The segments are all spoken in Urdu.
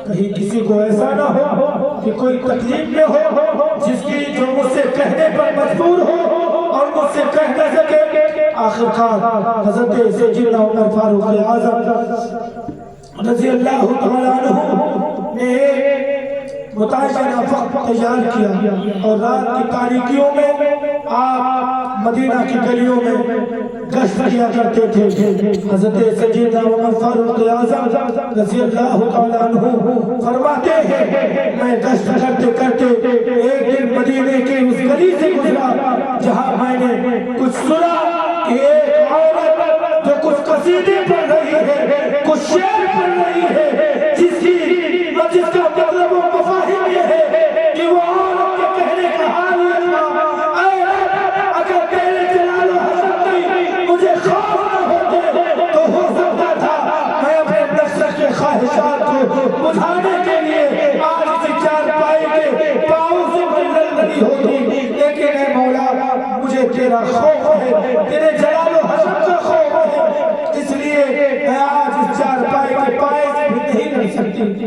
کہیں کسی کو ایسا نہ ہو کہ کوئی تکلیف میں ہو جس کی جو مجھ سے کہنے پر مجبور ہو اور مجھ سے کہہ نہ سکے۔ آخر کار حضرت سیدنا عمر فاروق اعظم رضی اللہ تعالیٰ عنہ نے متعینہ وقت تیار کیا اور رات کی تاریکیوں میں آپ مدینہ کی گلیوں میں گشت کیا کرتے تھے۔ حضرت سیدنا عمر فاروق اعظم رضی اللہ تعالیٰ عنہ فرماتے ہیں میں گشت کرتے کرتے ایک دن مدینہ کے اس گلی سے گزرا جہاں میں نے کچھ سنا کہ ایک عورت جو کچھ قصیدے پڑھ رہی ہے، کچھ شعر پڑھ رہی ہے، جس کا مطلب و مفاہیم یہ ہے کہ وہ عورت کے کہنے کا حال یہ تھا، اے رب اگر تیرے جلال و حسن کی مجھے خوف نہ ہوتے تو ہو سکتا تھا میں اپنے نفس کے خواہشات کو بجھانے کے لیے آج اسی چارپائی کے پاؤں سے منزل بنی ہوتی، لیکن اے مولا مجھے تیرا خوف ہے، تیرے جلال و حسن کا خوف ہے، اس لیے میں آج اس چارپائی کے پائے سے بھی نہیں رہ سکتی۔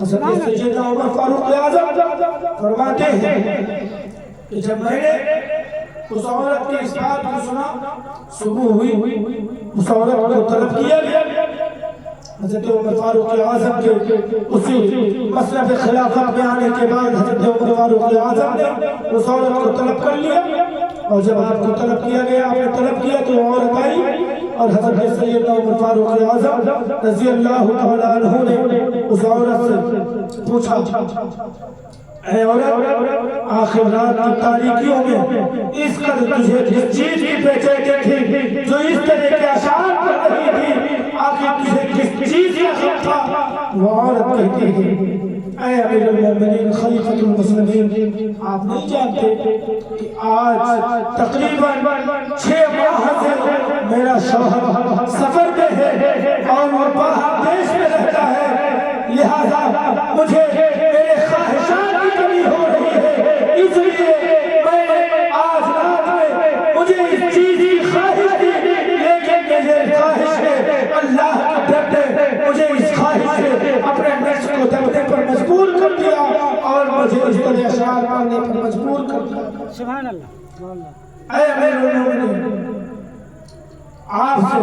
حضرت سیدنا عمر فاروق اعظم فرماتے ہیں کہ جب میں نے اس عورت کے اس بات کو سنا، صبح ہوئی، اس عورت کو طلب کیا گیا۔ حضرت عمر فاروق اعظم کے اسی مسلب خلافت میں آنے کے بعد حضرت عمر فاروق اعظم نے اس عورت کو طلب کر لیا، اور جب آپ کو طلب کیا گیا، آپ نے طلب کیا تو وہ عورت آئی اور حضرت سیدنا عمر فاروق اعظم رضی اللہ تعالیٰ عنہ نے اس عورت سے پوچھا، اے عورت آخر رات کی تاریکیوں میں اس قدر تجھے جس چیز کی بے چینی تھی، جو اس طرح کے اشعار پڑھ رہی تھی، آخر تجھے کس چیز کا غم تھا؟ وہ عورت کہتی ہے، اے امیر المومنین خلیفۃ المسلمین، آپ نہیں جانتے کہ آج تقریباً 6 ماہ سے میرا شوہر سفر میں ہے اور وہ باہر دیش میں رہتا ہے، لہذا مجھے میرے خواہشات کی کمی ہو رہی ہے، اس لیے میں آج رات میں مجھے اس چیز کی خواہش تھی، لیکن مجھے خواہش ہے اللہ کے ڈر نے مجھے اس خواہش سے اپنے نفس کو دبنے پر مجبور کر دیا اور مجھے اس طرح اشعار پڑھنے پر مجبور کر دیا۔ سبحان اللہ۔ اے امیر المومنین، آپ سے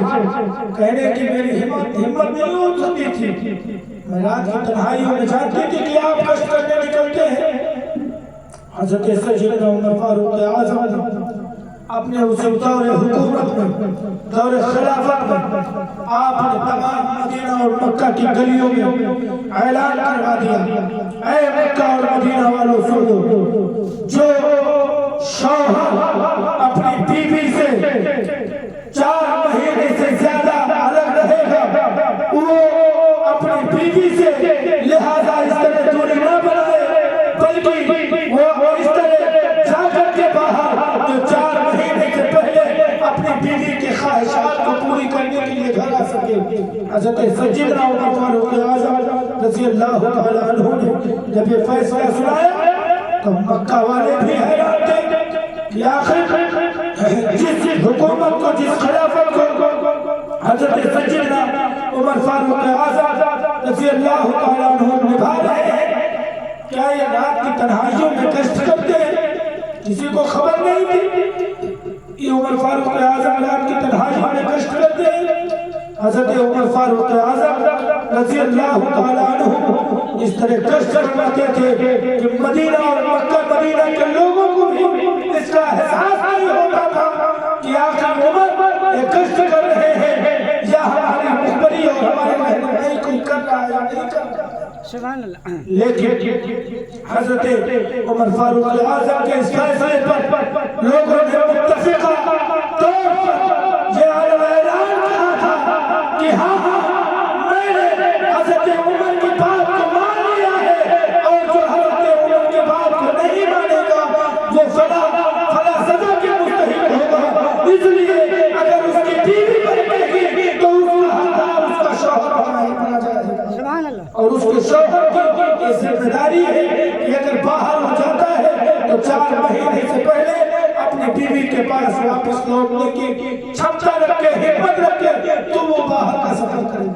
کہنے کی میری ہمت نہیں ہو سکتی تھی، میں رات کی تنہائیوں میں جانتی تھی کہ آپ کشت کرنے نکلتے ہیں۔ حضرت سیدنا عمر فاروق اعظم اپنے اسی دور حکومت میں، دور خلافت میں، آپ نے تمام مدینہ اور مکہ کی گلیوں میں اعلان کروا دیا، اے مکہ اور مدینہ والوں سنو، جو شوہر اپنی بیوی سے 4 مہینے سے زیادہ الگ رہے گا وہ اپنی بیوی سے لہذا اس طرح دوری نہ بنائے، بلکہ وہ اس طرح جا کر کے باہر جو 4 مہینے سے پہلے اپنی بیوی کے خواہشات کو پوری کرنے کے لیے گھر آ سکے۔ حضرت سیدنا عمر فاروق اعظم رضی اللہ تعالیٰ عنہ نے جب یہ فیصلہ سنایا تو مکہ والے بھی حیران تھے کہ آخر جس حکومت کو، جس خلافت کو حضرت سیدنا عمر فاروق اعظم رضی اللہ تعالیٰ عنہ نبھا رہے ہیں، کیا یہ رات کی تنہائیوں میں گشت کرتے ہیں؟ کسی کو خبر نہیں تھی یہ عمر فاروق اعظم رات کی تنہائیوں میں گشت کرتے ہیں۔ حضرت عمر فاروق اعظم رضی اللہ تعالیٰ عنہ اس طرح گشت کرواتے تھے کہ مدینہ اور مکہ مدینہ کے لوگوں کو بھی اس کا احساس نہیں ہوتا تھا کہ آخر عمر یہ گشت کر رہے ہیں یا ہماری مخبری اور ہماری رہنمائی کوئی کر رہا ہے یا نہیں کر رہا۔ سبحان اللہ۔ لیکن حضرت عمر فاروق اعظم کے اس فیصلے پر لوگوں نے متفقہ طور پر یہ اعلان کیا تھا کہ ہاں میں نے حضرت عمر کی بات کو مان لیا ہے، اور جو حضرت عمر کی بات کو نہیں مانے گا وہ فلا سزا کے مستحق ہوگا، اس لیے اگر اس کی بیوی بنے گی تو اس کا حقدار اس کا شوہر بنا جائے گا۔ سبحان اللہ۔ اور اس کے شوہر کی یہ ذمہ داری ہے کہ اگر باہر ہو جاتا ہے تو 4 مہینے سے پہلے اپنی بیوی کے پاس واپس لوٹنے کی چھمتا رکھ کے، ہمت رکھ کے تو وہ باہر کا سفر کرے۔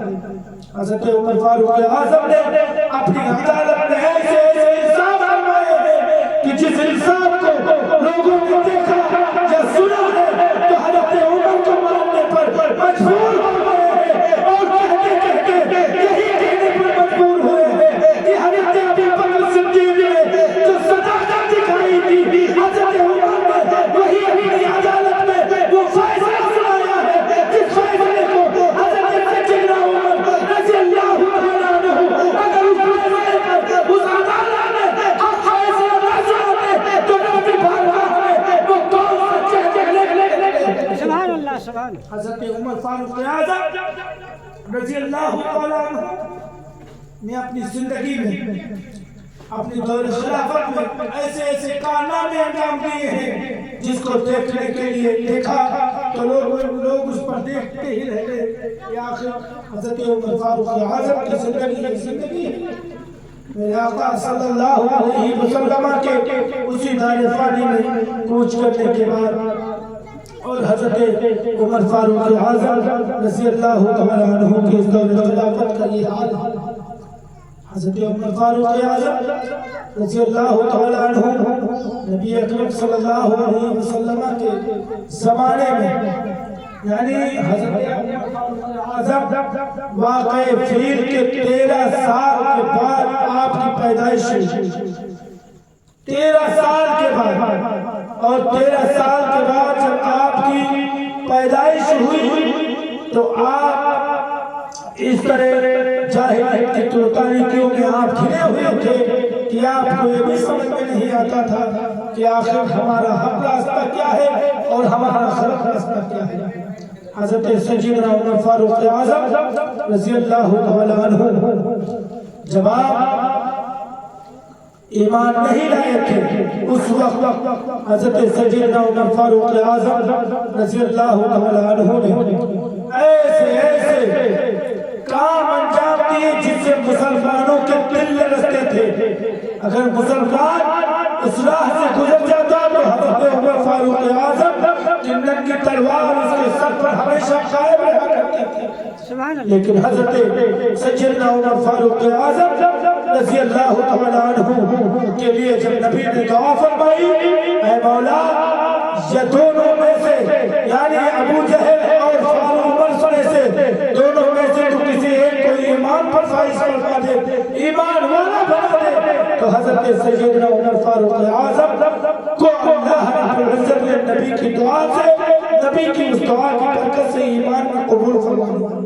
حضرت عمر فاروق اعظم نے اپنی عدالت میں ایسے انصاف فرمائے ہیں کہ جس انصاف کو لوگوں نے دیکھا یا سنا ہے تو حضرت عمر کو ماننے پر مجبور ہو گئے ہیں اور کہتے یہی کہنے پر مجبور ہوئے ہیں کہ حضرت ابو بکر صدیق نے جو صداقت دکھائی تھی حضرت عمر نے وہی اپنی عدالت میں وہ فیصلہ سنایا ہے جس فیصلے کو حضرت سیدنا عمر رضی اللہ تعالیٰ عنہ اگر اس فیصلے پر اس عدالت میں حق فیصلہ نہ سناتے تو نبی بارگاہ میں وہ کون سا چہچہ لے سبحان اللہ سبحان حضرت عمر فاروق اعظم رضی اللہ تعالیٰ عنہ نے اپنی زندگی میں اپنی دور خلافت میں ایسے ایسے کارنامے انجام دیے ہیں جس کو دیکھنے کے لیے دیکھا تو لوگ اس پر دیکھتے ہی رہ گئے یا آخر حضرت عمر فاروق اعظم کی زندگی ہے میرے آقا صلی اللہ علیہ وسلم کے اسی دار فانی میں کوچ کرنے کے بعد اور حضرت عمر فاروق اعظم رضی اللہ تعالیٰ عنہ کے اس دور خلافت کا یہ حال حضرت عمر فاروق اعظم رضی اللہ تعالیٰ عنہ نبی اکرم صلی اللہ علیہ وسلم کے زمانے میں یعنی حضرت عمر فاروق اعظم واقع فیل کے 13 سال کے بعد آپ کی پیدائش ہوئی 13 سال کے بعد اور 13 سال کے بعد جب آپ کی پیدائش ہوئی تو آپ اس طرح جاہلیت کی تاریکیوں میں آپ گھرے ہوئے تھے کہ آپ کو یہ بھی سمجھ میں نہیں آتا تھا کہ آخر ہمارا حق راستہ کیا ہے اور ہمارا غلط راستہ کیا ہے حضرت سیدنا عمر فاروق اعظم رضی اللہ تعالیٰ عنہ جب آپ ایمان نہیں لائے تھے اس وقت حضرت سیدنا عمر فاروق اعظم رضی اللہ تعالیٰ عنہ نے ایسے کام انجام دیے جس سے مسلمانوں کے دل لرزتے تھے اگر مسلمان اس راہ سے گزر جاتا تو حضرت عمر فاروق اعظم جنت کی تلوار اس کے سر پر ہمیشہ قائم رہا کرتی تھی لیکن حضرت سیدنا عمر فاروق اعظم رضی اللہ تعالیٰ عنہ کے لیے جب نبی نے دعا فرمائی اے مولا یہ دونوں میں سے یعنی ابو جہل اور فاروق عمر سے دونوں میں سے تو کسی ایک کو ایمان پر فائز فرما دے ایمان والا بنا دے تو حضرت سیدنا عمر فاروق اعظم کو اللہ رب العزت نے نبی کی دعا سے نبی کی اس دعا کی برکت سے ایمان میں قبول فرما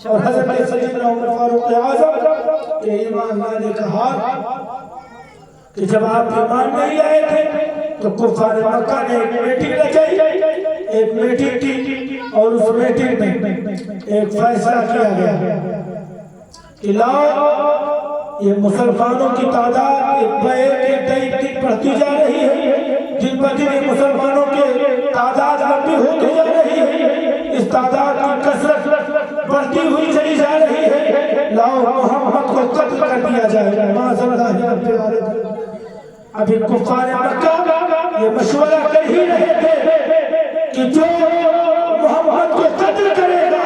اور حضرت سیدنا عمر فاروق اعظم کے ایمان لانے کا حال کہ جب آپ ایمان نہیں آئے تھے تو کفار مکہ نے ایک میٹنگ رکھی ایک میٹنگ کی اور اس میٹنگ میں ایک فیصلہ کیا گیا کہ لاؤ یہ مسلمانوں کی تعداد ایک دن بڑھتی جا رہی ہے جن پر دن مسلمانوں کے تعداد لمبی ہوتی جا رہی ہے اس تعداد کی کثرت بڑھتی ہوئی چلی جا رہی ہے لاؤ محمد کو قتل کر دیا جائے معاذ اللہ ابھی کفار مکہ یہ مشورہ کر ہی رہے تھے کہ جو محمد کو قتل کرے گا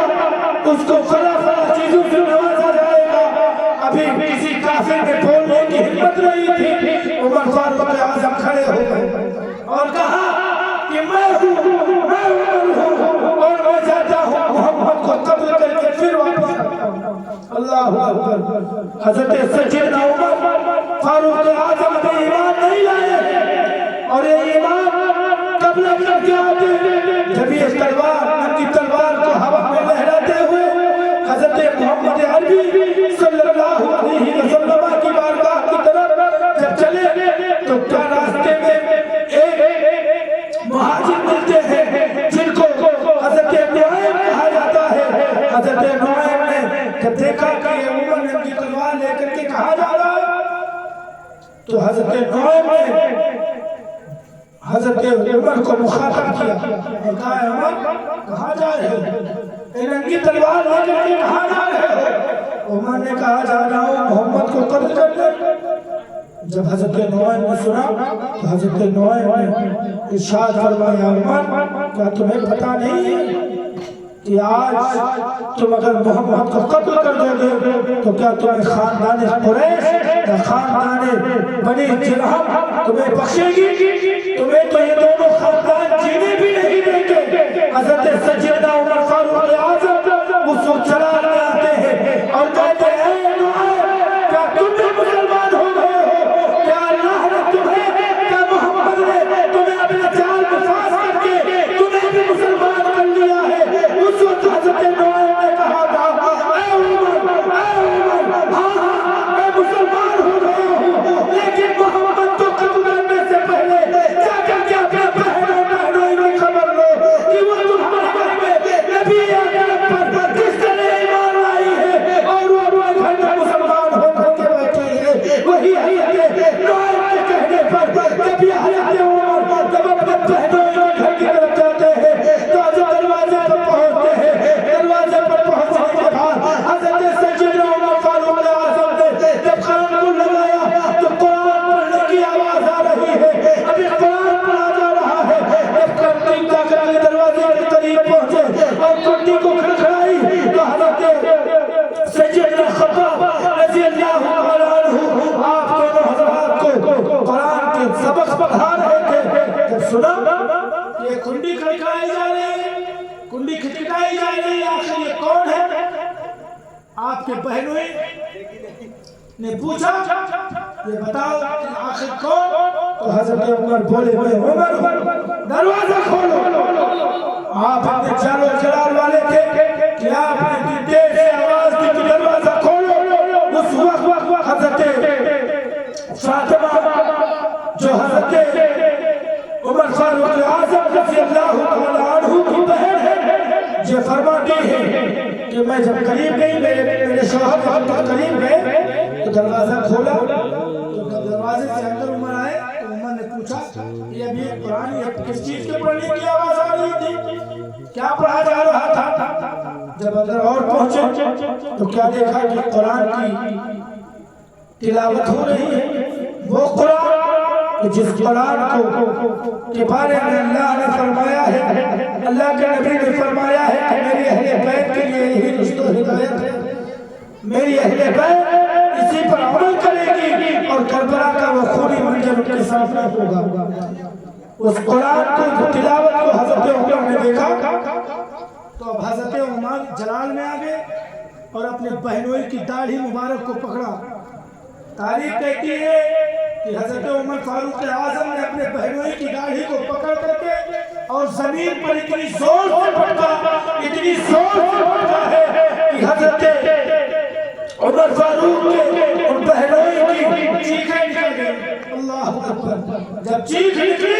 اس کو فلا چیزوں سے نوازا جائے گا ابھی کسی کافر میں بولنے کی ہمت نہیں تھی عمر فاروق اعظم کھڑے ہو گئے اور کہا کہ میں عمر ہوں اور میں چاہتا ہوں محمد کو قتل کر کے پھر واپس آتا ہوں اللہ اکبر حضرت سیدنا عمر فاروق اعظم نے ایمان نہیں لائے اور یہ ایمان کب لگ کے آتے جب یہ تلوار ننگی تلوار کو ہوا میں لہراتے ہوئے حضرت محمد عربی صلی اللہ علیہ وسلم کی بارگاہ کی طرف جب چلے تو کیا راستے میں ایک مہاجر ملتے ہیں جن کو حضرت نعیم کہا جاتا ہے حضرت نعیم نے جب دیکھا کہ یہ عمر ننگی تلوار لے کر کے کہا جا رہا ہے تو حضرت نعیم نے حضرت عمر کو مخاطب کیا اور کہا عمر کہاں جا رہے ہو ننگی تلوار لے کر کے کہاں جا رہے ہو عمر نے کہا جا رہا ہوں محمد کو قتل کر دے جب حضرت نعیم نے سنا تو حضرت نعیم نے ارشاد فرمایا عمر کیا تمہیں پتہ نہیں ہے کہ آج تم اگر محمد کو قتل کر دو گے تو کیا تمہیں خاندان قریش یا خاندان بنی جرہم تمہیں بخشے گی؟ تمہیں تو یہ دونوں خاندان جینے بھی نہیں دیں گے۔ حضرت سیدنا عمر فاروق اعظم اس وقت چلال میں آتے ہیں اور کہتے ہیں اے نوائے، کیا تم بھی مسلمان ہو گئے ہو؟ کیا اللہ نے تمہیں، کیا محمد نے تمہیں اپنے جال میں پھانس کر کے تمہیں بھی مسلمان کر لیا ہے؟ اس وقت حضرت نوائے نے کہا تھا اے عمر، ہاں میں مسلمان ہو گیا ہوں، لیکن محمد تو قتل کرنے سے پہلے جا کر کے اپنے بہنوں کی خبر لو کہ وہ تمہارے گھر میں نبی اکرم پر کس طرح ایمان لائی ہے اور وہ اپنے گھر میں مسلمان ہو کر کے بیٹھی ہے۔ وہی حضرت نوائے کے کہنے پر جب یہ حضرت عمر جب اپنے بہنوں کے گھر کی طرف جاتے ہیں تو حضرت دروازے پر پہنچتے ہیں۔ دروازے پر پہنچنے کے بعد حضرت سیدنا عمر فاروق اعظم نے جب قرآن کو لگایا تو قرآن پڑھنے کی آواز آ رہی ہے، ابھی قرآن پڑھا جا رہا ہے۔ جب کنٹی جا کر کے دروازے کے قریب پہنچے اور کنٹی کو کھڑکھڑائی تو حضرت سیدنا خباب رضی اللہ تعالیٰ عنہ آپ دونوں حضرات کو قرآن کے سبق پڑھا رہے تھے۔ جب سنا یہ کنڈی کھڑکھڑائی جا رہی ہے، کنڈی کھٹکھٹائی جا رہی ہے، آخر یہ کون ہے؟ آپ کے بہنوں نے پوچھا یہ بتاؤ کہ آخر کون؟ تو حضرت عمر بولے میں عمر دروازہ کھولو۔ آپ اپنے جلال و جلال والے تھے کہ آپ نے دیر سے آواز دی کہ دروازہ کھولو۔ اس وقت حضرت فاطمہ جو حضرت عمر فاروق اعظم رضی اللہ تعالیٰ عنہ کی بہن ہے، یہ فرماتی ہے کہ میں جب قریب گئی، میرے شوہر جب قریب گئے تو دروازہ کھولا، تو جب دروازے سے اندر عمر آئے تو عمر نے پوچھا یہ ابھی قرآن کس چیز کے پڑھنے کی آواز آ رہی تھی، کیا پڑھا جا رہا تھا؟ جب اندر اور پہنچے تو کیا دیکھا کہ قرآن کی تلاوت ہو رہی ہے، وہ قرآن جس قرآن کے بارے میں اللہ نے فرمایا ہے، اللہ کے نبی نے فرمایا ہے کہ میری اہل بیت کے لیے یہی رشت و ہدایت ہے، میری اہل بیت اسی پر عمل کرے گی اور کربلا کا وہ خونی منظر ان کے سامنے ہوگا۔ اس قرآن کو تلاوت کو حضرت عمر نے دیکھا تو اب حضرت عمر جلال میں آگئے اور اپنے بہنوئی کی داڑھی مبارک کو پکڑا۔ تاریخ کہتی ہے کہ حضرت عمر فاروق اعظم نے اپنے بہنوئی کی داڑھی کو پکڑ کر کے اور زمین پر اتنی زور سے پٹکا، اتنی زور سے پٹکا ہے کہ حضرت عمر فاروق کے اور بہنوئی کی چیخیں نکل گئی۔ اللہ اکبر! جب چیخ نکلی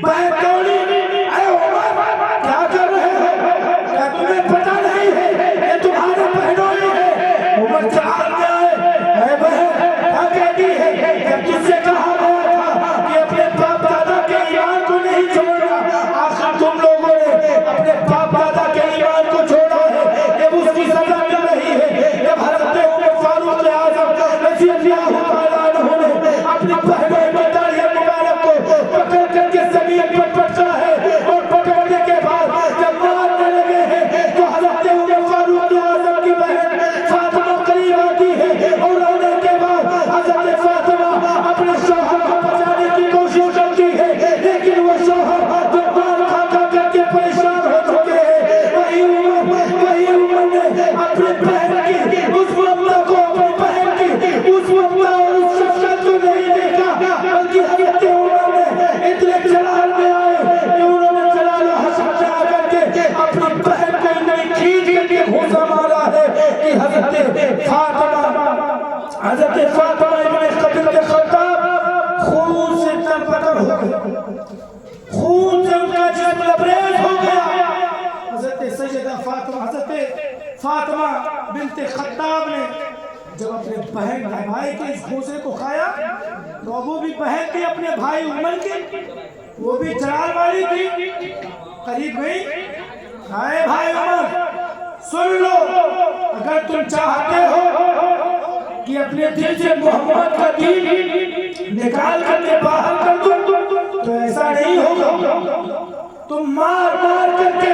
بہن دوڑی، اے عمر کیا کر رہے ہو؟ کیا تمہیں پتہ نہیں ہے یہ تمہارے بہنوئی ہے؟ عمر چہار میں آئے، اے بہن کیا کہتی ہے؟ جب تجھ سے کہا گیا تھا کہ اپنے باپ دادا کے ایمان کو نہیں چھوڑنا، آخر تم لوگوں نے اپنے باپ دادا کے ایمان کو چھوڑا ہے، جب اس کی سزا مل رہی ہے۔ جب حضرت عمر فاروق اعظم رضی اللہ تعالیٰ عنہ نے اپنی بہنوں کی داڑھی مبارک کو پکڑ کر کے زمین پر پٹکا ہے اور پکڑنے کے بعد جب مارنے لگے ہیں تو حضرت عمر فاروق اعظم کی بہن فاطمہ قریب آتی ہے اور رونے کے بعد حضرت فاطمہ اپنے شوہر کو بچانے کی کوشش کرتی ہے، لیکن وہ شوہر جو مار کھا کھا کر کے پریشان ہو چکے ہیں، وہی عمر نے اپنے بہن کی اس ممتا کو، اپنی بہن کی اس ممتا اور اس شفقت کو نہیں دیکھا، بلکہ حضرت عمر نے اتنے جلال میں آئے کہ انہوں نے جلال و حسن میں آ کر کے اپنی بہن کو اتنی کھینچ کر کے گھوسا مارا ہے کہ حضرت فاطمہ ابن قتل کے خطاب خون سے تربتر ہو گئے، خون سے ان کا جسم لبریز ہو گیا۔ حضرت سیدہ فاطمہ بنت خطاب نے جب اپنے بہن بھائی کے اس گھوسے کو کھایا تو وہ بھی بہن تھی اپنے بھائی عمر کی، وہ بھی جلال والی تھی، قریب گئی، اے بھائی عمر سن لو، اگر تم چاہتے ہو کہ اپنے دل سے محمد کا دین نکال کر کے باہر کر دو تو ایسا نہیں ہوگا، تم مار مار کر کے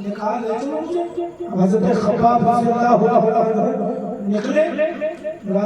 نکال لے چلو مجھے. اب حضرت خباب رضی اللہ عنہ نکلے